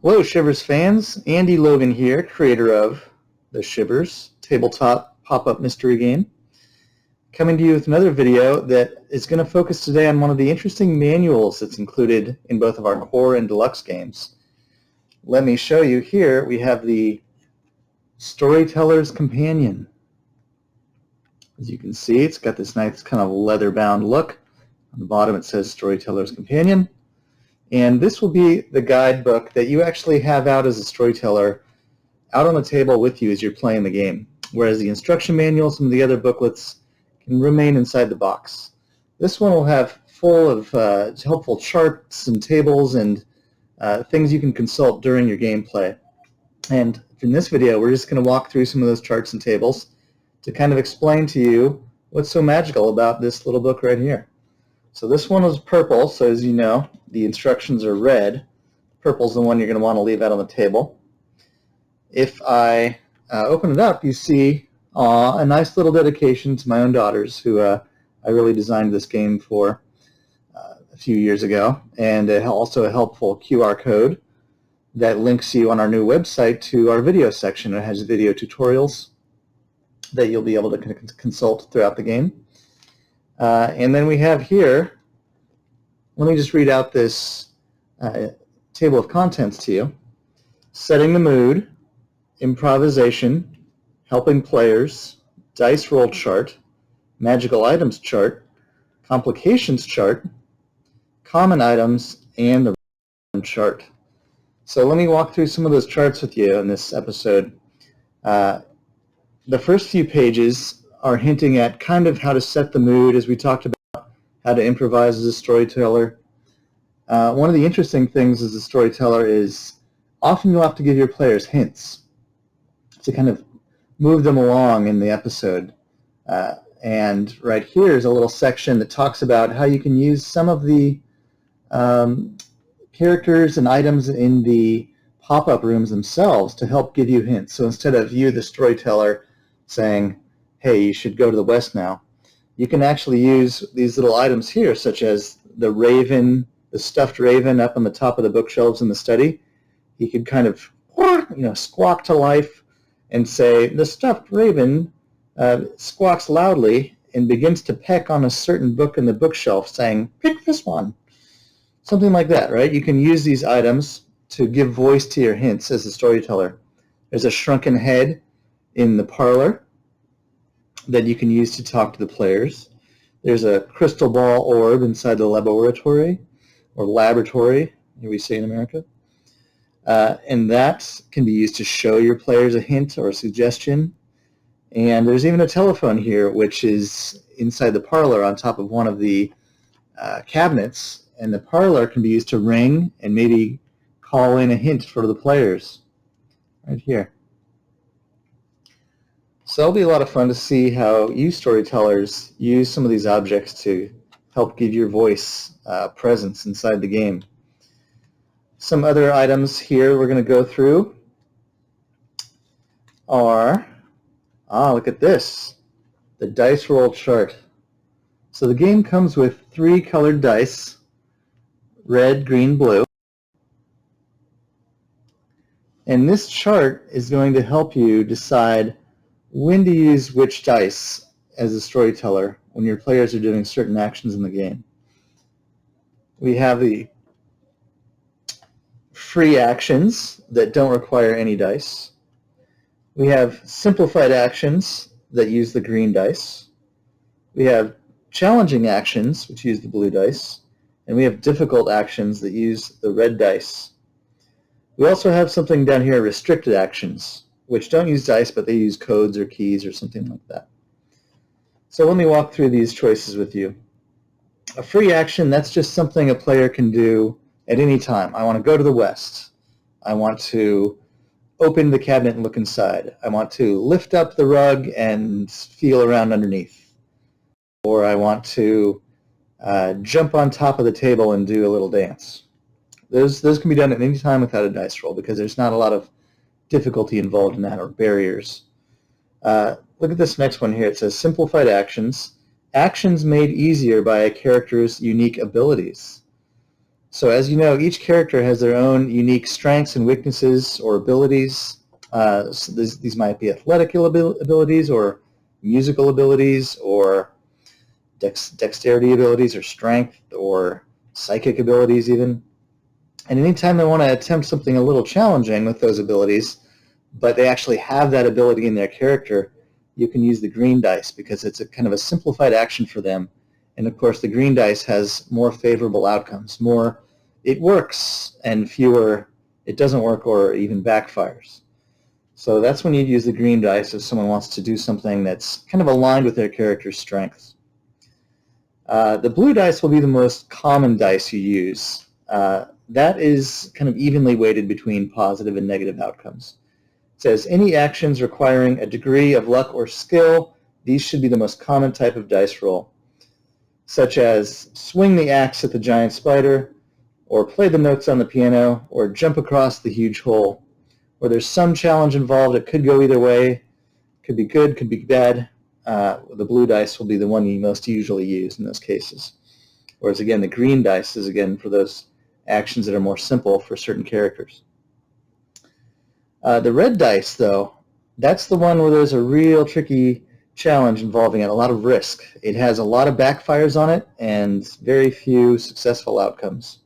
Hello, Shivers fans. Andy Logan here, creator of the Shivers tabletop pop-up mystery game. Coming to you with another video that is going to focus today on one of the interesting manuals that's included in both of our core and deluxe games. Let me show you here. We have the Storyteller's Companion. As you can see, it's got this nice kind of leather-bound look. On the bottom it says Storyteller's Companion. And this will be the guidebook that you actually have out as a storyteller out on the table with you as you're playing the game, whereas the instruction manual, some of the other booklets, can remain inside the box. This one will have full of helpful charts and tables and things you can consult during your gameplay. And in this video, we're just going to walk through some of those charts and tables to kind of explain to you what's so magical about this little book right here. So this one is purple, so as you know, the instructions are red. Purple's the one you're going to want to leave out on the table. If I open it up, you see a nice little dedication to my own daughters, who I really designed this game for a few years ago, and also a helpful QR code that links you on our new website to our video section. It has video tutorials that you'll be able to consult throughout the game. And then we have here, let me just read out this table of contents to you. Setting the mood, improvisation, helping players, dice roll chart, magical items chart, complications chart, common items, and the random chart. So let me walk through some of those charts with you in this episode. The first few pages are hinting at kind of how to set the mood, as we talked about, how to improvise as a storyteller. One of the interesting things as a storyteller is often you'll have to give your players hints to kind of move them along in the episode. And right here is a little section that talks about how you can use some of the characters and items in the pop-up rooms themselves to help give you hints. So instead of you, the storyteller, saying, hey, you should go to the west now, you can actually use these little items here, such as the raven, the stuffed raven up on the top of the bookshelves in the study. He could kind of, squawk to life and say, the stuffed raven squawks loudly and begins to peck on a certain book in the bookshelf, saying, pick this one. Something like that, right? You can use these items to give voice to your hints as a storyteller. There's a shrunken head in the parlor that you can use to talk to the players. There's a crystal ball orb inside the laboratory, or laboratory, here we say in America. And that can be used to show your players a hint or a suggestion. And there's even a telephone here, which is inside the parlor on top of one of the cabinets. And the parlor can be used to ring and maybe call in a hint for the players. Right here. So it'll be a lot of fun to see how you storytellers use some of these objects to help give your voice presence inside the game. Some other items here we're going to go through are, look at this, the dice roll chart. So the game comes with 3 colored dice, red, green, blue. And this chart is going to help you decide when to use which dice as a storyteller when your players are doing certain actions in the game. We have the free actions that don't require any dice. We have simplified actions that use the green dice. We have challenging actions, which use the blue dice. And we have difficult actions that use the red dice. We also have something down here, restricted actions, which don't use dice, but they use codes or keys or something like that. So let me walk through these choices with you. A free action, that's just something a player can do at any time. I want to go to the west. I want to open the cabinet and look inside. I want to lift up the rug and feel around underneath. Or I want to jump on top of the table and do a little dance. Those can be done at any time without a dice roll because there's not a lot of difficulty involved in that or barriers. Look at this next one here. It says simplified actions. Actions made easier by a character's unique abilities. So as you know, each character has their own unique strengths and weaknesses or abilities. So these might be athletic abilities or musical abilities or dexterity abilities or strength or psychic abilities even. And anytime they want to attempt something a little challenging with those abilities, but they actually have that ability in their character, you can use the green dice because it's a kind of a simplified action for them. And of course, the green dice has more favorable outcomes. More, it works, and fewer, it doesn't work or even backfires. So that's when you use the green dice if someone wants to do something that's kind of aligned with their character's strengths. The blue dice will be the most common dice you use. That is kind of evenly weighted between positive and negative outcomes. It says any actions requiring a degree of luck or skill, these should be the most common type of dice roll, such as swing the axe at the giant spider, or play the notes on the piano, or jump across the huge hole. Where there's some challenge involved, it could go either way. Could be good, could be bad. The blue dice will be the one you most usually use in those cases. Whereas again, the green dice is again for those actions that are more simple for certain characters. The red dice, though, that's the one where there's a real tricky challenge involving it, a lot of risk. It has a lot of backfires on it and very few successful outcomes.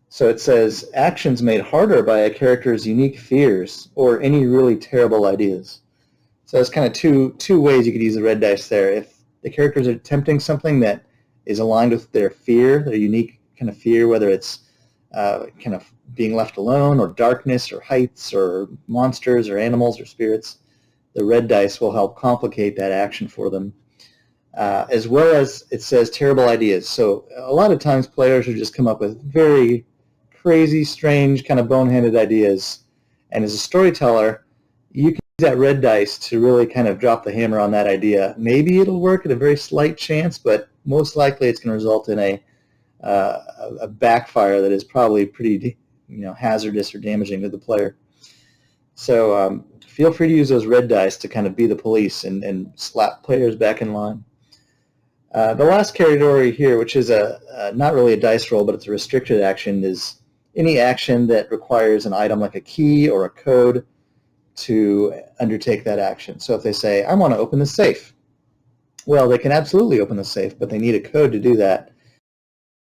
So it says actions made harder by a character's unique fears or any really terrible ideas. So there's kind of two ways you could use the red dice there. If the characters are attempting something that is aligned with their fear, their unique kind of fear, whether it's kind of being left alone or darkness or heights or monsters or animals or spirits, the red dice will help complicate that action for them. As well as it says terrible ideas. So a lot of times players will just come up with very crazy, strange, kind of boneheaded ideas. And as a storyteller, you can use that red dice to really kind of drop the hammer on that idea. Maybe it'll work at a very slight chance, but most likely it's going to result in a backfire that is probably pretty hazardous or damaging to the player. So feel free to use those red dice to kind of be the police and slap players back in line. The last category here, which is not really a dice roll, but it's a restricted action, is any action that requires an item like a key or a code to undertake that action. So if they say, I want to open the safe, well, they can absolutely open the safe, but they need a code to do that.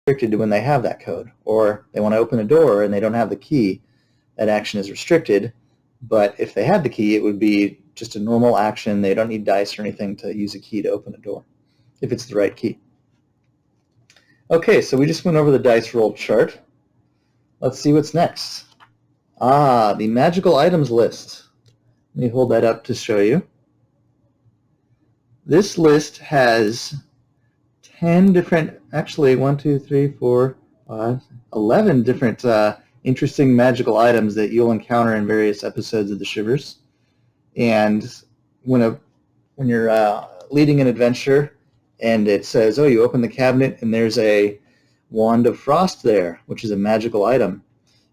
Restricted to when they have that code. Or they want to open a door and they don't have the key, that action is restricted. But if they had the key, it would be just a normal action. They don't need dice or anything to use a key to open a door, if it's the right key. Okay, so we just went over the dice roll chart. Let's see what's next. The magical items list. Let me hold that up to show you. This list has 10 different, actually 1, 2, 3, 4, 5, 11 different interesting magical items that you'll encounter in various episodes of the Shivers. And when you're leading an adventure and it says, oh, you open the cabinet and there's a wand of frost there, which is a magical item,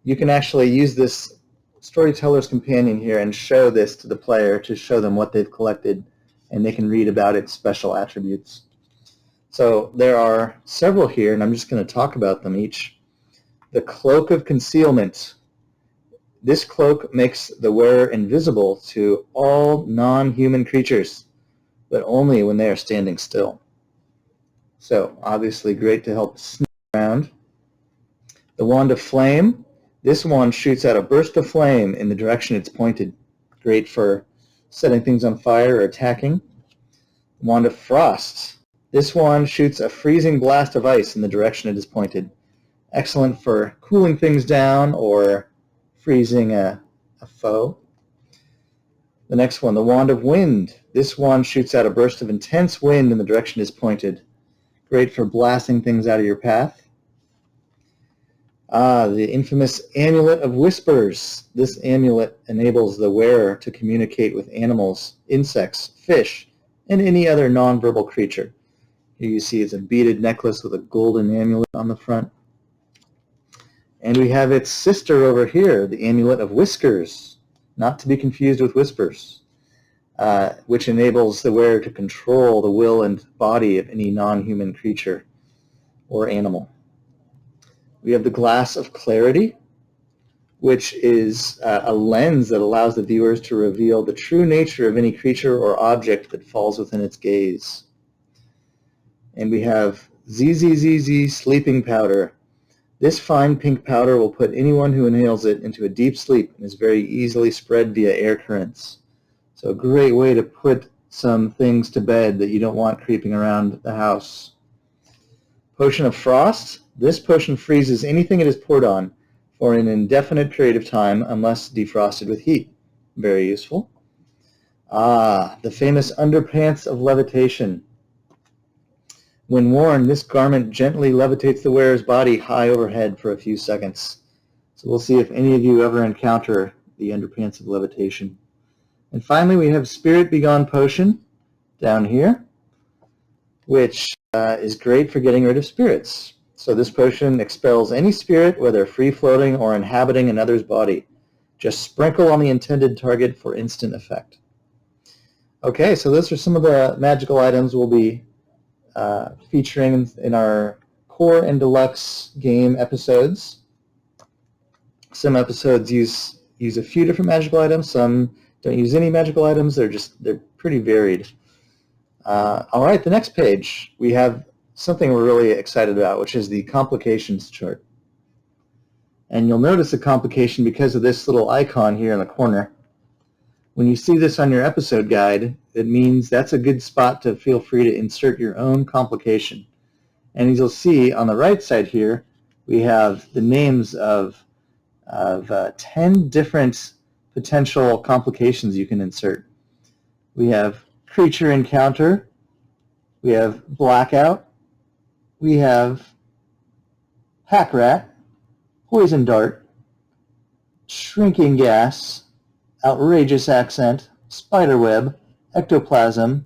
you can actually use this Storyteller's Companion here and show this to the player to show them what they've collected, and they can read about its special attributes. So there are several here, and I'm just going to talk about them each. The Cloak of Concealment. This cloak makes the wearer invisible to all non-human creatures, but only when they are standing still. So obviously great to help sneak around. The Wand of Flame. This wand shoots out a burst of flame in the direction it's pointed. Great for setting things on fire or attacking. The Wand of Frost. This wand shoots a freezing blast of ice in the direction it is pointed. Excellent for cooling things down or freezing a foe. The next one, the Wand of Wind. This wand shoots out a burst of intense wind in the direction it is pointed. Great for blasting things out of your path. The infamous Amulet of Whispers. This amulet enables the wearer to communicate with animals, insects, fish, and any other nonverbal creature. Here you see it's a beaded necklace with a golden amulet on the front. And we have its sister over here, the Amulet of Whiskers, not to be confused with Whispers, which enables the wearer to control the will and body of any non-human creature or animal. We have the Glass of Clarity, which is a lens that allows the viewers to reveal the true nature of any creature or object that falls within its gaze. And we have ZZZZ Sleeping Powder. This fine pink powder will put anyone who inhales it into a deep sleep and is very easily spread via air currents. So a great way to put some things to bed that you don't want creeping around the house. Potion of Frost. This potion freezes anything it is poured on for an indefinite period of time unless defrosted with heat. Very useful. The famous Underpants of Levitation. When worn, this garment gently levitates the wearer's body high overhead for a few seconds. So we'll see if any of you ever encounter the Underpants of Levitation. And finally, we have Spirit Begone Potion down here, which is great for getting rid of spirits. So this potion expels any spirit, whether free-floating or inhabiting another's body. Just sprinkle on the intended target for instant effect. Okay, so those are some of the magical items we'll be featuring in our core and deluxe game episodes. Some episodes use a few different magical items. Some don't use any magical items. They're pretty varied. All right, the next page, we have something we're really excited about, which is the complications chart. And you'll notice a complication because of this little icon here in the corner. When you see this on your episode guide, it means that's a good spot to feel free to insert your own complication. And as you'll see on the right side here, we have the names of 10 different potential complications you can insert. We have Creature Encounter, we have Blackout, we have Pack Rat, Poison Dart, Shrinking Gas, Outrageous Accent, Spiderweb, Ectoplasm,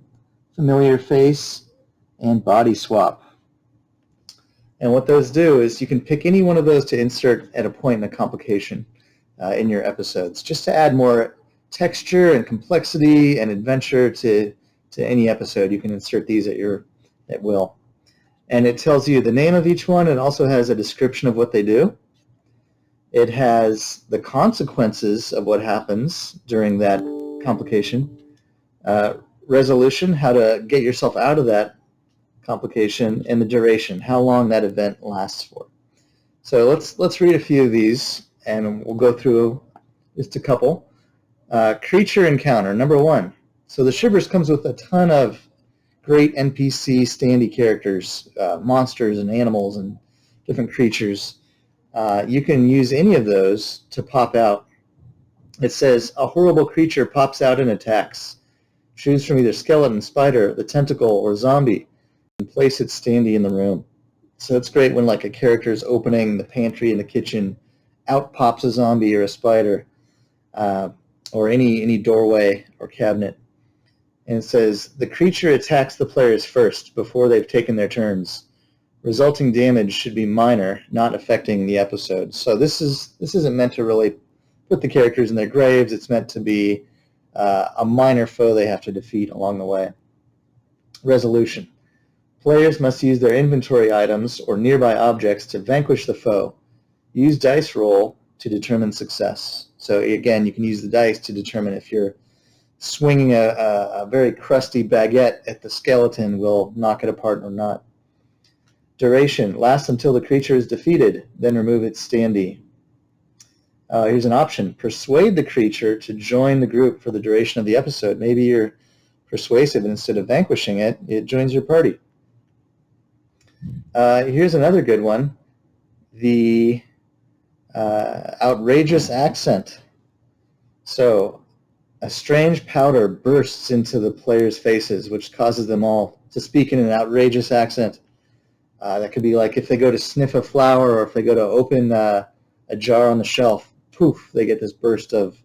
Familiar Face, and Body Swap. And what those do is you can pick any one of those to insert at a point in a complication in your episodes, just to add more texture and complexity and adventure to any episode. You can insert these at will. And it tells you the name of each one. It also has a description of what they do. It has the consequences of what happens during that complication, resolution, how to get yourself out of that complication, and the duration, how long that event lasts for. So let's read a few of these, and we'll go through just a couple. Creature Encounter, number 1. So the Shivers comes with a ton of great NPC standee characters, monsters and animals and different creatures. You can use any of those to pop out. It says, a horrible creature pops out and attacks. Choose from either skeleton, spider, the tentacle, or zombie, and place its standee in the room. So it's great when like a character is opening the pantry in the kitchen, out pops a zombie or a spider, or any doorway or cabinet. And it says, the creature attacks the players first before they've taken their turns. Resulting damage should be minor, not affecting the episode. So this isn't meant to really put the characters in their graves. It's meant to be a minor foe they have to defeat along the way. Resolution. Players must use their inventory items or nearby objects to vanquish the foe. Use dice roll to determine success. So again, you can use the dice to determine if you're swinging a very crusty baguette at the skeleton will knock it apart or not. Duration. Lasts until the creature is defeated, then remove its standee. Here's an option. Persuade the creature to join the group for the duration of the episode. Maybe you're persuasive, and instead of vanquishing it, it joins your party. Here's another good one. The outrageous accent. So, a strange powder bursts into the players' faces, which causes them all to speak in an outrageous accent. That could be like if they go to sniff a flower or if they go to open a jar on the shelf, poof, they get this burst of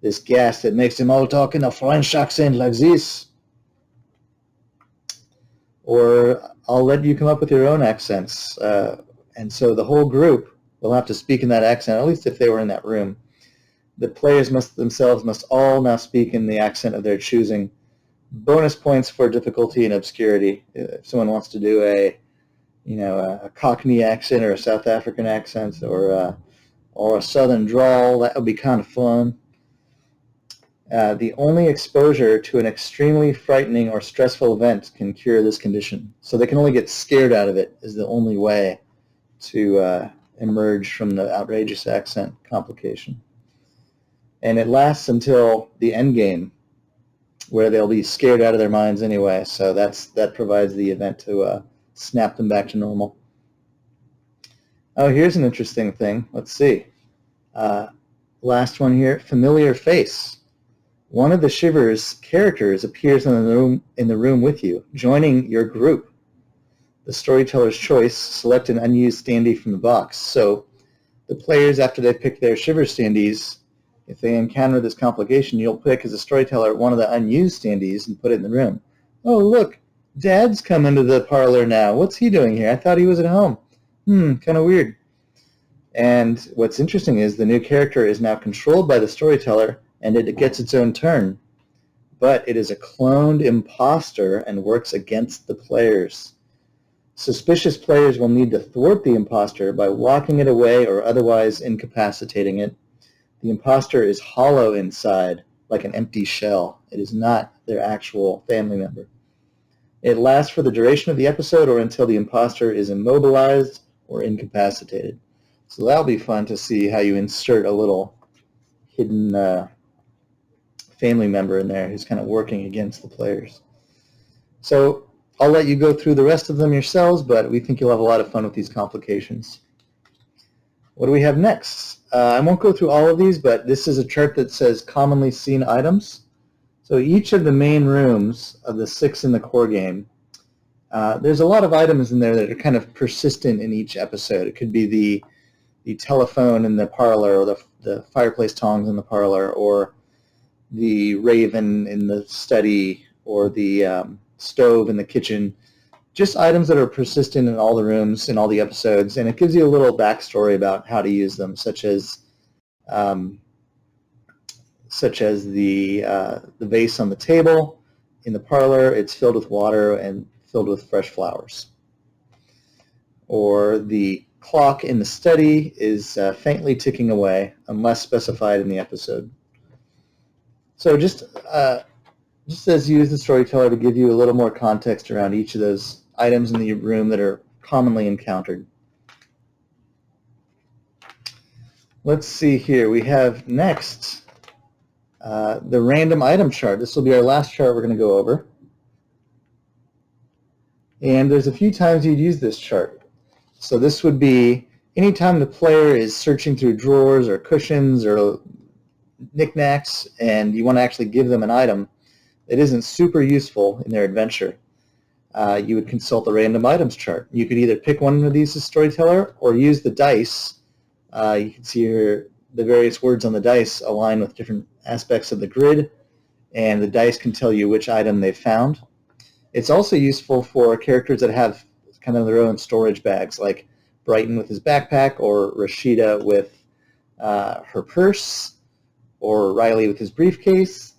this gas that makes them all talk in a French accent like this. Or I'll let you come up with your own accents. And so the whole group will have to speak in that accent, at least if they were in that room. The players themselves must all now speak in the accent of their choosing. Bonus points for difficulty and obscurity. If someone wants to do a Cockney accent or a South African accent or a Southern drawl. That would be kind of fun. The only exposure to an extremely frightening or stressful event can cure this condition. So they can only get scared out of it is the only way to emerge from the outrageous accent complication. And it lasts until the end game, where they'll be scared out of their minds anyway. So that provides the event to snap them back to normal. Oh, here's an interesting thing. Let's see. Last one here, familiar face. One of the Shivers characters appears in the room with you, joining your group. The storyteller's choice, select an unused standee from the box. So the players, after they pick their Shivers standees, if they encounter this complication, you'll pick as a storyteller one of the unused standees and put it in the room. Oh, look, Dad's come into the parlor now. What's he doing here? I thought he was at home. Kind of weird. And what's interesting is the new character is now controlled by the storyteller, and it gets its own turn. But it is a cloned imposter and works against the players. Suspicious players will need to thwart the imposter by locking it away or otherwise incapacitating it. The imposter is hollow inside, like an empty shell. It is not their actual family member. It lasts for the duration of the episode or until the imposter is immobilized or incapacitated. So that'll be fun to see how you insert a little hidden family member in there who's kind of working against the players. So I'll let you go through the rest of them yourselves, but we think you'll have a lot of fun with these complications. What do we have next? I won't go through all of these, but this is a chart that says commonly seen items. So each of the main rooms of the 6 in the core game, there's a lot of items in there that are kind of persistent in each episode. It could be the telephone in the parlor, or the fireplace tongs in the parlor, or the raven in the study, or the stove in the kitchen. Just items that are persistent in all the rooms, in all the episodes, and it gives you a little backstory about how to use them, such as the vase on the table in the parlor. It's filled with water and filled with fresh flowers. Or the clock in the study is faintly ticking away, unless specified in the episode. So just as you use the storyteller to give you a little more context around each of those items in the room that are commonly encountered. Let's see here. We have next the random item chart. This will be our last chart we're going to go over. And there's a few times you'd use this chart. So this would be anytime the player is searching through drawers or cushions or knickknacks and you want to actually give them an item that isn't super useful in their adventure. You would consult the random items chart. You could either pick one of these as storyteller or use the dice. You can see here the various words on the dice align with different aspects of the grid, and the dice can tell you which item they've found. It's also useful for characters that have kind of their own storage bags, like Brighton with his backpack, or Rashida with her purse, or Riley with his briefcase.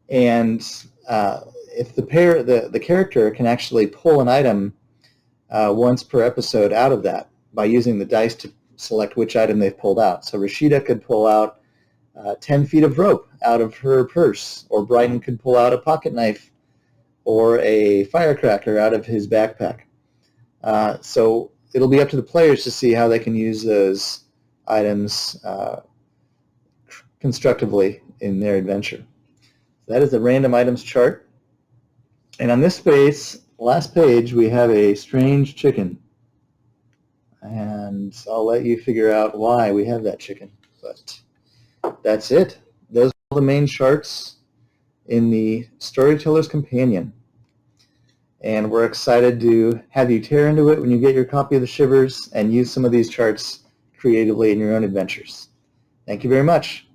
And if the character can actually pull an item once per episode out of that by using the dice to select which item they've pulled out. So Rashida could pull out 10 feet of rope out of her purse, or Brighton could pull out a pocket knife or a firecracker out of his backpack. So it'll be up to the players to see how they can use those items constructively in their adventure. So that is the random items chart. And on this last page, we have a strange chicken. And I'll let you figure out why we have that chicken. But that's it. Those are all the main charts in the Storyteller's Companion. And we're excited to have you tear into it when you get your copy of the Shivers and use some of these charts creatively in your own adventures. Thank you very much.